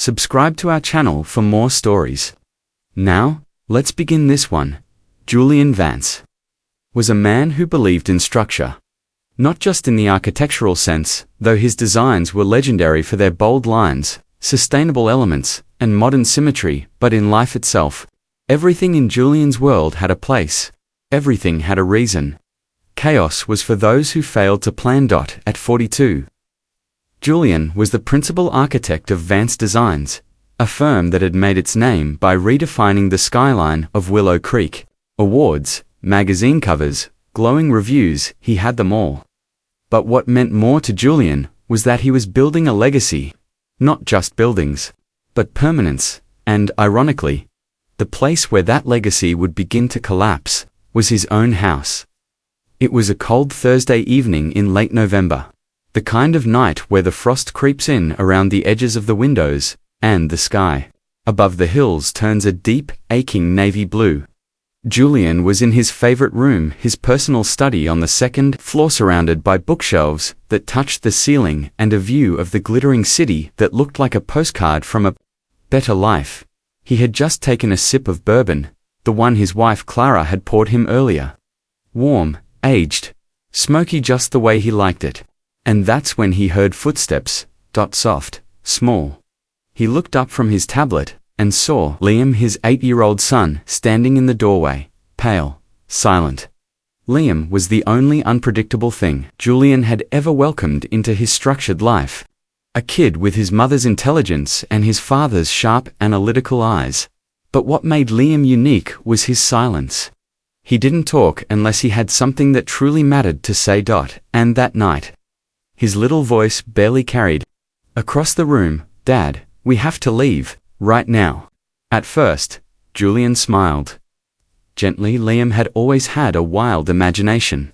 Subscribe to our channel for more stories. Now, let's begin this one. Julian Vance was a man who believed in structure. Not just in the architectural sense, though his designs were legendary for their bold lines, sustainable elements, and modern symmetry, but in life itself. Everything in Julian's world had a place. Everything had a reason. Chaos was for those who failed to plan. At 42, Julian was the principal architect of Vance Designs, a firm that had made its name by redefining the skyline of Willow Creek. Awards, magazine covers, glowing reviews, he had them all. But what meant more to Julian was that he was building a legacy. Not just buildings, but permanence, and, ironically, the place where that legacy would begin to collapse was his own house. It was a cold Thursday evening in late November. The kind of night where the frost creeps in around the edges of the windows, and the sky above the hills turns a deep, aching navy blue. Julian was in his favorite room, his personal study on the second floor, surrounded by bookshelves that touched the ceiling and a view of the glittering city that looked like a postcard from a better life. He had just taken a sip of bourbon, the one his wife Clara had poured him earlier. Warm, aged, smoky, just the way he liked it. And that's when he heard footsteps, soft, small. He looked up from his tablet and saw Liam, his 8-year-old son, standing in the doorway, pale, silent. Liam was the only unpredictable thing Julian had ever welcomed into his structured life. A kid with his mother's intelligence and his father's sharp, analytical eyes. But what made Liam unique was his silence. He didn't talk unless he had something that truly mattered to say. And that night, his little voice barely carried across the room, "Dad, we have to leave, right now." At first, Julian smiled. Gently, Liam had always had a wild imagination.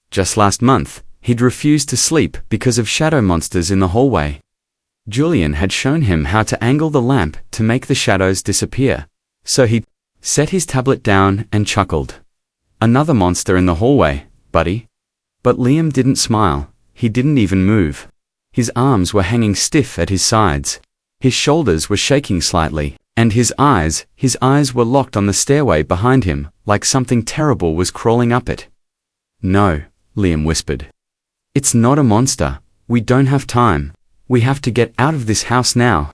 Just last month, he'd refused to sleep because of shadow monsters in the hallway. Julian had shown him how to angle the lamp to make the shadows disappear. So he set his tablet down and chuckled. "Another monster in the hallway, buddy." But Liam didn't smile. He didn't even move. His arms were hanging stiff at his sides. His shoulders were shaking slightly, and his eyes were locked on the stairway behind him, like something terrible was crawling up it. "No," Liam whispered. "It's not a monster. We don't have time. We have to get out of this house now."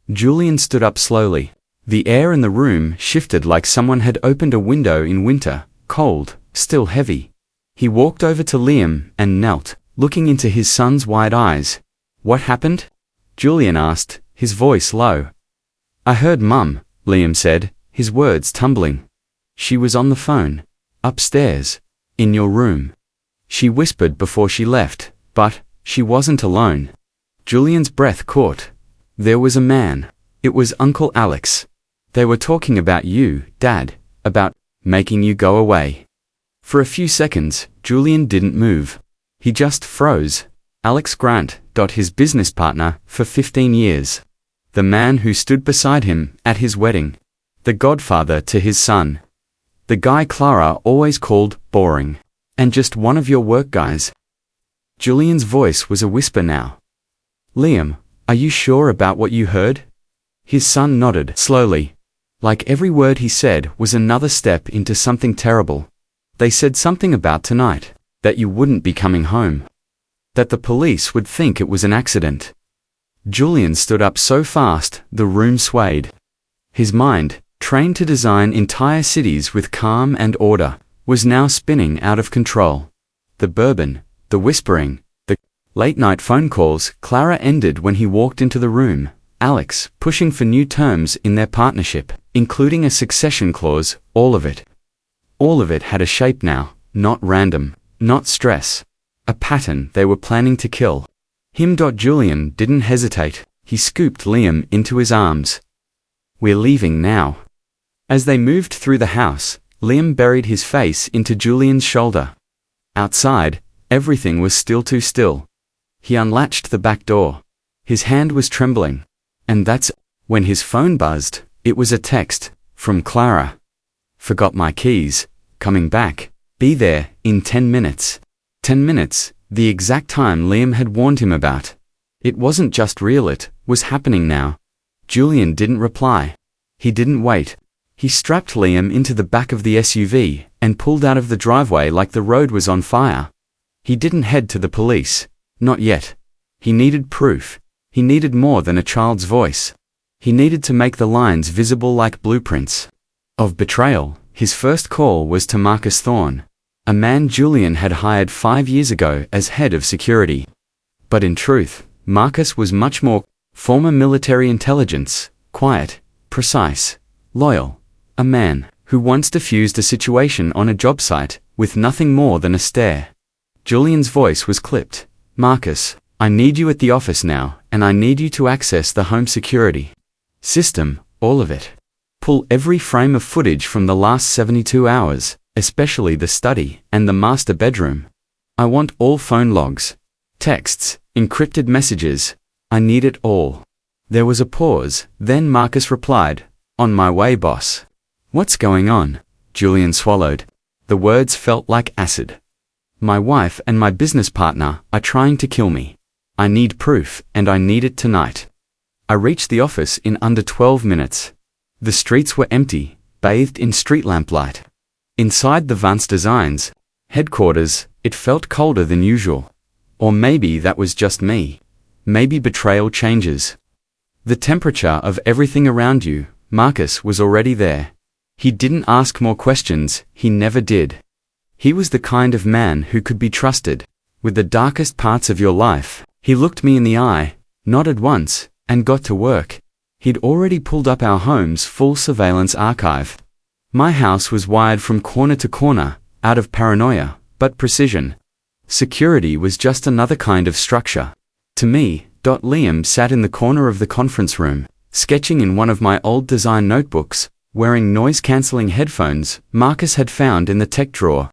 Julian stood up slowly. The air in the room shifted like someone had opened a window in winter, cold, still heavy. He walked over to Liam and knelt, looking into his son's wide eyes. "What happened?" Julian asked, his voice low. "I heard Mum," Liam said, his words tumbling. "She was on the phone. Upstairs. In your room. She whispered before she left, but she wasn't alone." Julian's breath caught. There was a man. It was Uncle Alex. "They were talking about you, Dad, about making you go away." For a few seconds, Julian didn't move. He just froze. Alex Grant, his business partner for 15 years. The man who stood beside him at his wedding. The godfather to his son. The guy Clara always called boring. And just one of your work guys. Julian's voice was a whisper now. "Liam, are you sure about what you heard?" His son nodded slowly. Like every word he said was another step into something terrible. "They said something about tonight. That you wouldn't be coming home. That the police would think it was an accident." Julian stood up so fast, the room swayed. His mind, trained to design entire cities with calm and order, was now spinning out of control. The bourbon, the whispering, the late-night phone calls. Clara ended when he walked into the room. Alex, pushing for new terms in their partnership, including a succession clause, all of it. All of it had a shape now, not random. Not stress. A pattern they were planning to kill. Him. Julian didn't hesitate. He scooped Liam into his arms. "We're leaving now." As they moved through the house, Liam buried his face into Julian's shoulder. Outside, everything was still too still. He unlatched the back door. His hand was trembling. And that's when his phone buzzed. It was a text from Clara. "Forgot my keys. Coming back. Be there in 10 minutes. 10 minutes, the exact time Liam had warned him about. It wasn't just real, it was happening now. Julian didn't reply. He didn't wait. He strapped Liam into the back of the SUV and pulled out of the driveway like the road was on fire. He didn't head to the police. Not yet. He needed proof. He needed more than a child's voice. He needed to make the lines visible like blueprints of betrayal. His first call was to Marcus Thorne, a man Julian had hired 5 years ago as head of security. But in truth, Marcus was much more. Former military intelligence, quiet, precise, loyal. A man who once diffused a situation on a job site with nothing more than a stare. Julian's voice was clipped. Marcus, I need you at the office now, and I need you to access the home security system, all of it. Pull every frame of footage from the last 72 hours, especially the study and the master bedroom. I want all phone logs, texts, encrypted messages. I need it all. There was a pause, then Marcus replied, On my way, boss. What's going on? Julian swallowed. The words felt like acid. My wife and my business partner are trying to kill me. I need proof, and I need it tonight. I reached the office in under 12 minutes. The streets were empty, bathed in street lamplight. Inside the Vance Designs headquarters, it felt colder than usual. Or maybe that was just me. Maybe betrayal changes the temperature of everything around you. Marcus was already there. He didn't ask more questions, he never did. He was the kind of man who could be trusted with the darkest parts of your life. He looked me in the eye, nodded once, and got to work. He'd already pulled up our home's full surveillance archive. My house was wired from corner to corner, out of paranoia, but precision. Security was just another kind of structure. To me, Liam sat in the corner of the conference room, sketching in one of my old design notebooks, wearing noise-cancelling headphones Marcus had found in the tech drawer.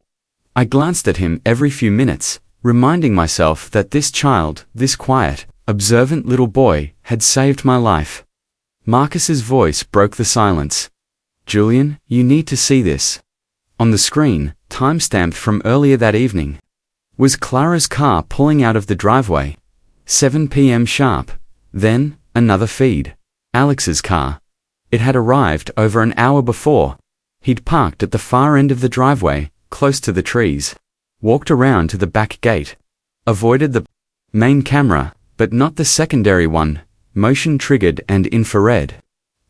I glanced at him every few minutes, reminding myself that this child, this quiet, observant little boy, had saved my life. Marcus's voice broke the silence. Julian, you need to see this. On the screen, time-stamped from earlier that evening, was Clara's car pulling out of the driveway. 7 p.m. sharp. Then, another feed. Alex's car. It had arrived over an hour before. He'd parked at the far end of the driveway, close to the trees. Walked around to the back gate. Avoided the main camera, but not the secondary one, motion-triggered and infrared.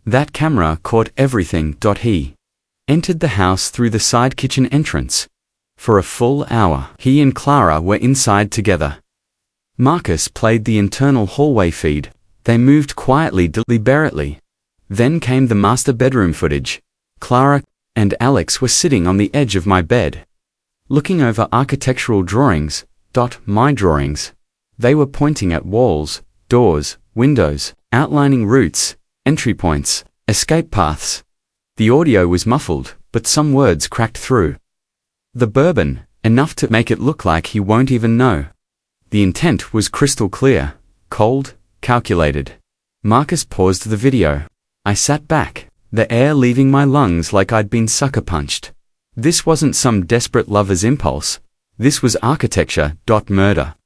That camera caught everything. He entered the house through the side kitchen entrance. For a full hour, he and Clara were inside together. Marcus played the internal hallway feed. They moved quietly, deliberately. Then came the master bedroom footage. Clara and Alex were sitting on the edge of my bed, looking over architectural drawings. My drawings. They were pointing at walls, doors, windows, outlining routes, entry points, escape paths. The audio was muffled, but some words cracked through. The bourbon, enough to make it look like he won't even know. The intent was crystal clear, cold, calculated. Marcus paused the video. I sat back, the air leaving my lungs like I'd been sucker punched. This wasn't some desperate lover's impulse. This was architecture. Murder.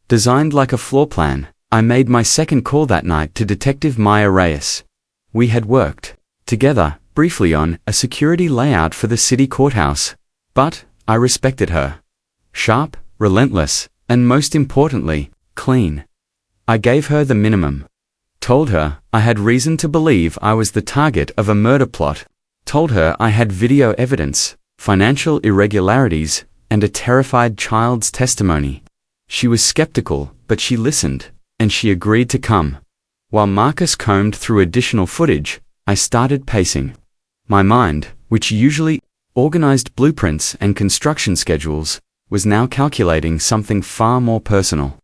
Designed like a floor plan. I made my second call that night to Detective Maya Reyes. We had worked together, briefly on a security layout for the city courthouse. But I respected her. Sharp, relentless, and most importantly, clean. I gave her the minimum. Told her I had reason to believe I was the target of a murder plot. Told her I had video evidence, financial irregularities, and a terrified child's testimony. She was skeptical, but she listened, and she agreed to come. While Marcus combed through additional footage, I started pacing. My mind, which usually organized blueprints and construction schedules, was now calculating something far more personal.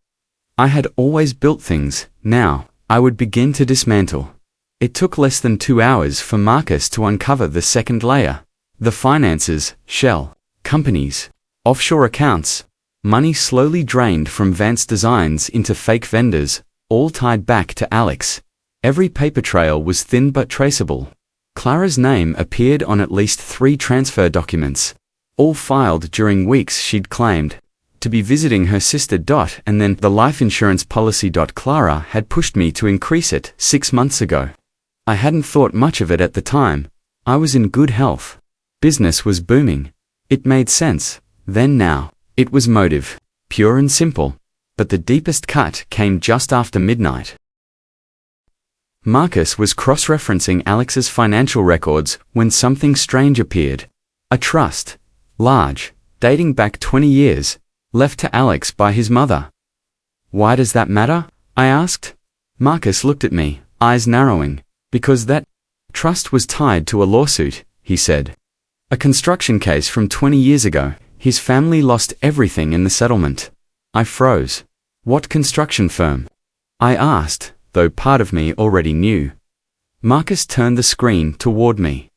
I had always built things. Now, I would begin to dismantle. It took less than 2 hours for Marcus to uncover the second layer. The finances, shell, companies, offshore accounts, money slowly drained from Vance Designs into fake vendors, all tied back to Alex. Every paper trail was thin but traceable. Clara's name appeared on at least 3 transfer documents, all filed during weeks she'd claimed to be visiting her sister. And then the life insurance policy. Clara had pushed me to increase it 6 months ago. I hadn't thought much of it at the time. I was in good health. Business was booming. It made sense. Then now, it was motive. Pure and simple. But the deepest cut came just after midnight. Marcus was cross-referencing Alex's financial records when something strange appeared. A trust. Large. Dating back 20 years. Left to Alex by his mother. Why does that matter? I asked. Marcus looked at me, eyes narrowing. Because that trust was tied to a lawsuit, he said. A construction case from 20 years ago. His family lost everything in the settlement. I froze. What construction firm? I asked, though part of me already knew. Marcus turned the screen toward me.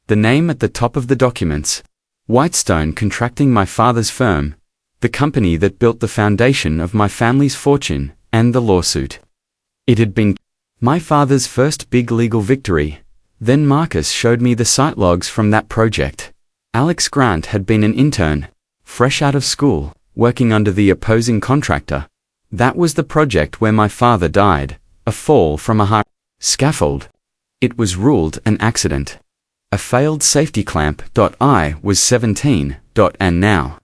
The name at the top of the documents. Whitestone Contracting, my father's firm. The company that built the foundation of my family's fortune, and the lawsuit. It had been my father's first big legal victory. Then Marcus showed me the site logs from that project. Alex Grant had been an intern, fresh out of school, working under the opposing contractor. That was the project where my father died, a fall from a high scaffold. It was ruled an accident. A failed safety clamp. I was 17. And now.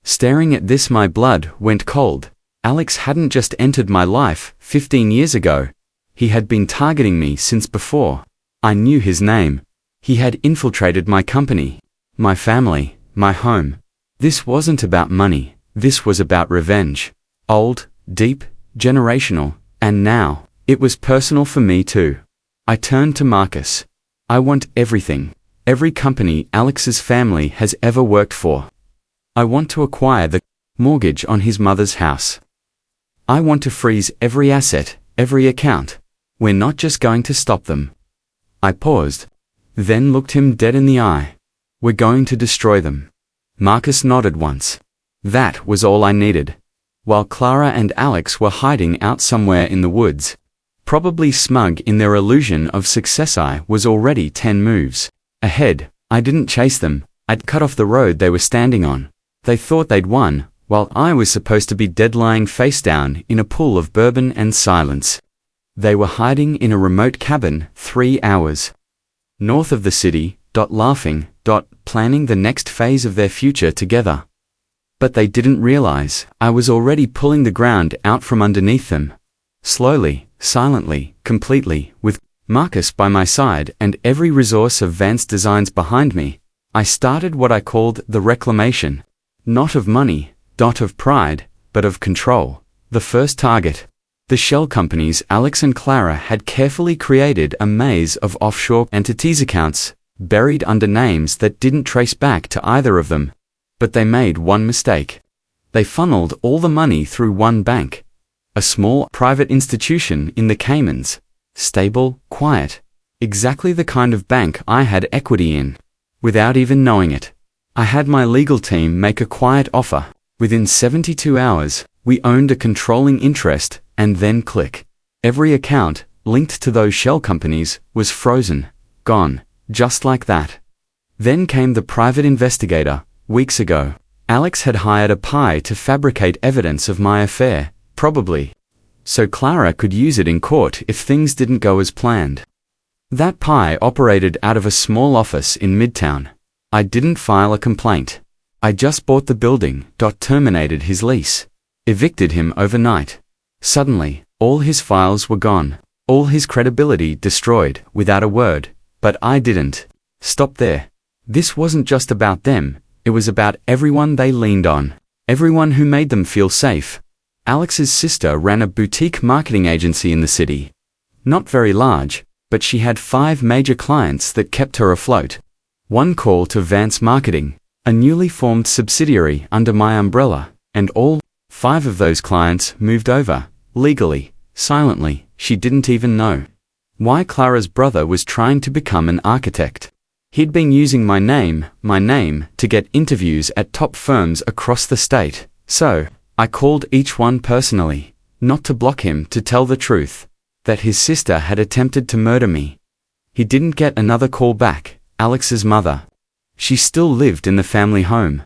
Staring at this, my blood went cold. Alex hadn't just entered my life 15 years ago. He had been targeting me since before. I knew his name. He had infiltrated my company, my family, my home. This wasn't about money. This was about revenge. Old, deep, generational, and now, it was personal for me too. I turned to Marcus. I want everything. Every company Alex's family has ever worked for. I want to acquire the mortgage on his mother's house. I want to freeze every asset, every account. We're not just going to stop them. I paused, then looked him dead in the eye. We're going to destroy them. Marcus nodded once. That was all I needed. While Clara and Alex were hiding out somewhere in the woods, probably smug in their illusion of success, I was already 10 moves ahead. I didn't chase them. I'd cut off the road they were standing on. They thought they'd won, while I was supposed to be dead lying face down in a pool of bourbon and silence. They were hiding in a remote cabin 3 hours north of the city, laughing, planning the next phase of their future together. But they didn't realize I was already pulling the ground out from underneath them. Slowly, silently, completely, with Marcus by my side and every resource of Vance Designs behind me, I started what I called the reclamation. Not of money, not of pride, but of control. The first target. The shell companies Alex and Clara had carefully created a maze of offshore entities accounts, buried under names that didn't trace back to either of them. But they made one mistake. They funneled all the money through one bank. A small private institution in the Caymans. Stable, quiet. Exactly the kind of bank I had equity in. Without even knowing it. I had my legal team make a quiet offer. Within 72 hours, we owned a controlling interest, and then click. Every account linked to those shell companies was frozen, gone, just like that. Then came the private investigator. Weeks ago, Alex had hired a PI to fabricate evidence of my affair, probably so Clara could use it in court if things didn't go as planned. That PI operated out of a small office in Midtown. I didn't file a complaint. I just bought the building, terminated his lease, evicted him overnight. Suddenly, all his files were gone, all his credibility destroyed without a word, but I didn't stop there. This wasn't just about them. It was about everyone they leaned on, everyone who made them feel safe. Alex's sister ran a boutique marketing agency in the city. Not very large, but she had 5 major clients that kept her afloat. One call to Vance Marketing, a newly formed subsidiary under my umbrella, and all 5 of those clients moved over, legally, silently. She didn't even know why Clara's brother was trying to become an architect. He'd been using my name, to get interviews at top firms across the state. So, I called each one personally, not to block him, to tell the truth, that his sister had attempted to murder me. He didn't get another call back. Alex's mother. She still lived in the family home.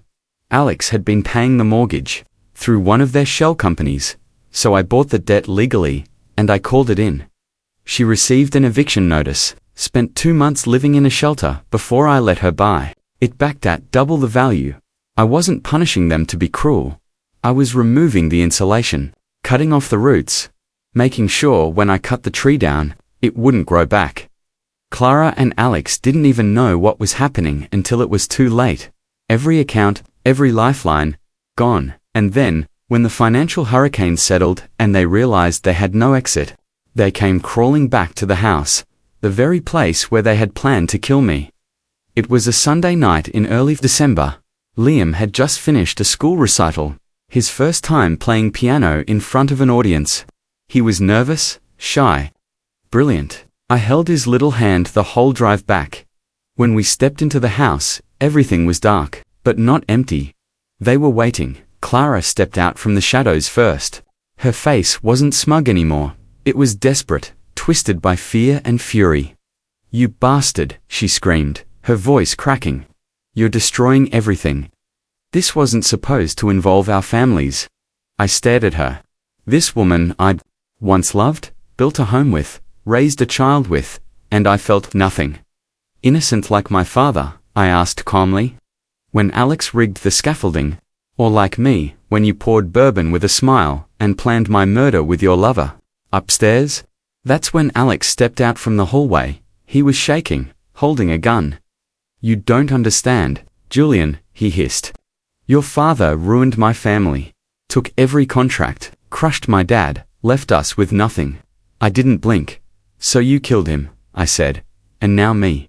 Alex had been paying the mortgage through one of their shell companies, so I bought the debt legally, and I called it in. She received an eviction notice, spent 2 months living in a shelter before I let her buy it back at double the value. I wasn't punishing them to be cruel. I was removing the insulation, cutting off the roots, making sure when I cut the tree down, it wouldn't grow back. Clara and Alex didn't even know what was happening until it was too late. Every account, every lifeline, gone. And then, when the financial hurricane settled and they realized they had no exit, they came crawling back to the house, the very place where they had planned to kill me. It was a Sunday night in early December. Liam had just finished a school recital, his first time playing piano in front of an audience. He was nervous, shy. Brilliant. I held his little hand the whole drive back. When we stepped into the house, everything was dark, but not empty. They were waiting. Clara stepped out from the shadows first. Her face wasn't smug anymore. It was desperate, twisted by fear and fury. "You bastard," she screamed, her voice cracking. "You're destroying everything. This wasn't supposed to involve our families." I stared at her. This woman I'd once loved, built a home with, raised a child with, and I felt nothing. "Innocent like my father?" I asked calmly. "When Alex rigged the scaffolding? Or like me, when you poured bourbon with a smile and planned my murder with your lover upstairs?" That's when Alex stepped out from the hallway. He was shaking, holding a gun. "You don't understand, Julian," he hissed. "Your father ruined my family, took every contract, crushed my dad, left us with nothing. I didn't blink. So you killed him," I said. "And now me."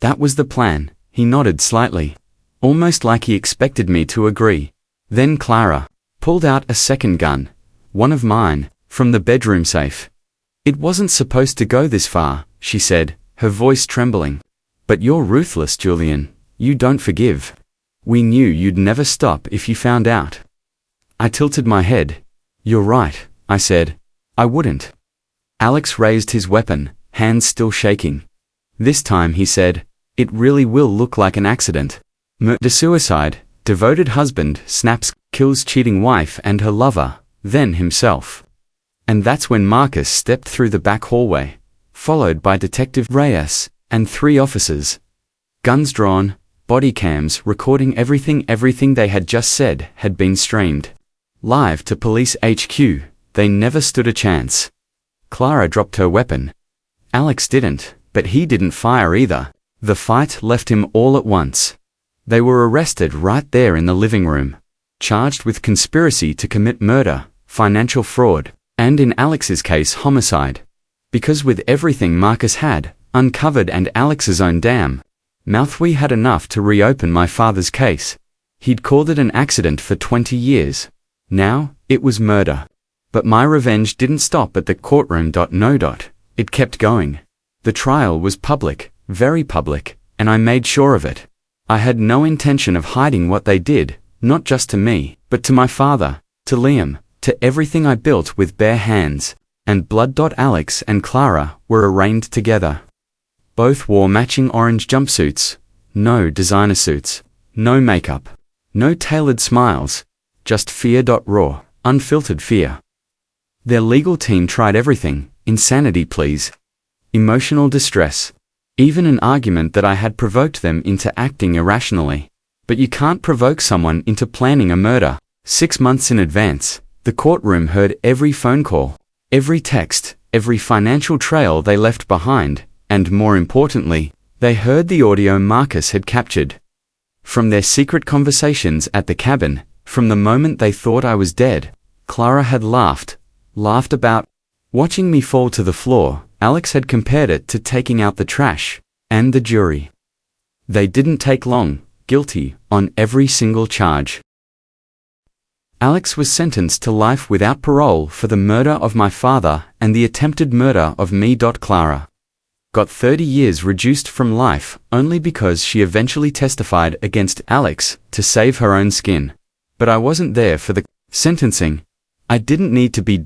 "That was the plan." He nodded slightly, almost like he expected me to agree. Then Clara pulled out a second gun, one of mine, from the bedroom safe. "It wasn't supposed to go this far," she said, her voice trembling. "But you're ruthless, Julian. You don't forgive. We knew you'd never stop if you found out." I tilted my head. "You're right," I said. "I wouldn't." Alex raised his weapon, hands still shaking. This time he said, "It really will look like an accident. Murder-suicide, devoted husband snaps, kills cheating wife and her lover, then himself." And that's when Marcus stepped through the back hallway, followed by Detective Reyes and 3 officers. Guns drawn, body cams recording everything they had just said had been streamed live to police HQ. They never stood a chance. Clara dropped her weapon. Alex didn't, but he didn't fire either. The fight left him all at once. They were arrested right there in the living room, charged with conspiracy to commit murder, financial fraud, and in Alex's case homicide. Because with everything Marcus had uncovered and Alex's own damn mouth, we had enough to reopen my father's case. He'd called it an accident for 20 years. Now, it was murder. But my revenge didn't stop at the courtroom. No. It kept going. The trial was public, very public, and I made sure of it. I had no intention of hiding what they did, not just to me, but to my father, to Liam, to everything I built with bare hands and blood. Alex and Clara were arraigned together. Both wore matching orange jumpsuits, no designer suits, no makeup, no tailored smiles, just fear. Raw, unfiltered fear. Their legal team tried everything: insanity pleas, emotional distress, even an argument that I had provoked them into acting irrationally. But you can't provoke someone into planning a murder 6 months in advance. The courtroom heard every phone call, every text, every financial trail they left behind, and more importantly, they heard the audio Marcus had captured. From their secret conversations at the cabin, from the moment they thought I was dead, Clara had laughed about watching me fall to the floor. Alex had compared it to taking out the trash, and the jury. They didn't take long, guilty on every single charge. Alex was sentenced to life without parole for the murder of my father and the attempted murder of me. Clara got 30 years reduced from life only because she eventually testified against Alex to save her own skin. But I wasn't there for the sentencing. I didn't need to be.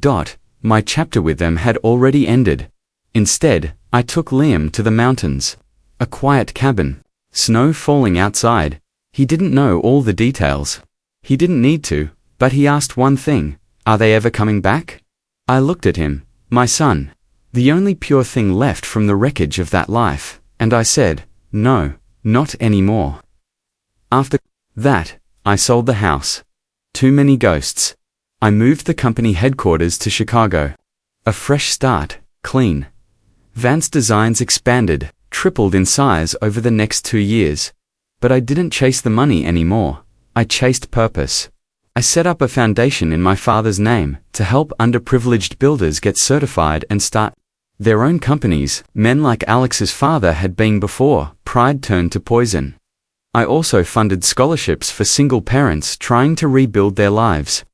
My chapter with them had already ended. Instead, I took Liam to the mountains, a quiet cabin, snow falling outside. He didn't know all the details. He didn't need to. But he asked one thing: "Are they ever coming back?" I looked at him. "My son, The only pure thing left from the wreckage of that life, and I said, no, not anymore. After that, I sold the house. Too many ghosts. I moved the company headquarters to Chicago. A fresh start, clean. Vance Designs expanded, tripled in size over the next 2 years. But I didn't chase the money anymore. I chased purpose. I set up a foundation in my father's name to help underprivileged builders get certified and start their own companies. Men like Alex's father had been before. Pride turned to poison. I also funded scholarships for single parents trying to rebuild their lives.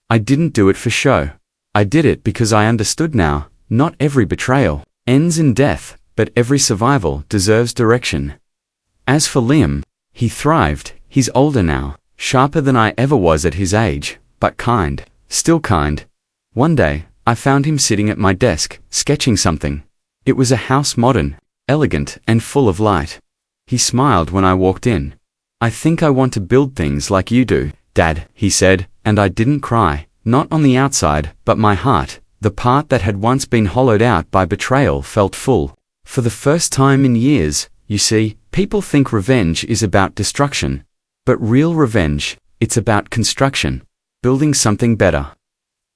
I didn't do it for show. I did it because I understood now, not every betrayal ends in death, but every survival deserves direction. As for Liam, he thrived. He's older now, sharper than I ever was at his age, but kind, still kind. One day, I found him sitting at my desk, sketching something. It was a house modern, elegant, and full of light. He smiled when I walked in. I think I want to build things like you do, Dad, he said, and I didn't cry, not on the outside, but my heart, the part that had once been hollowed out by betrayal, felt full. For the first time in years, you see, people think revenge is about destruction. But real revenge, it's about construction, building something better.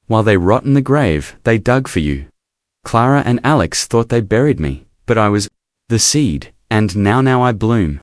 While they rot in the grave, they dug for you. Clara and Alex thought they buried me, but I was the seed, and now I bloom.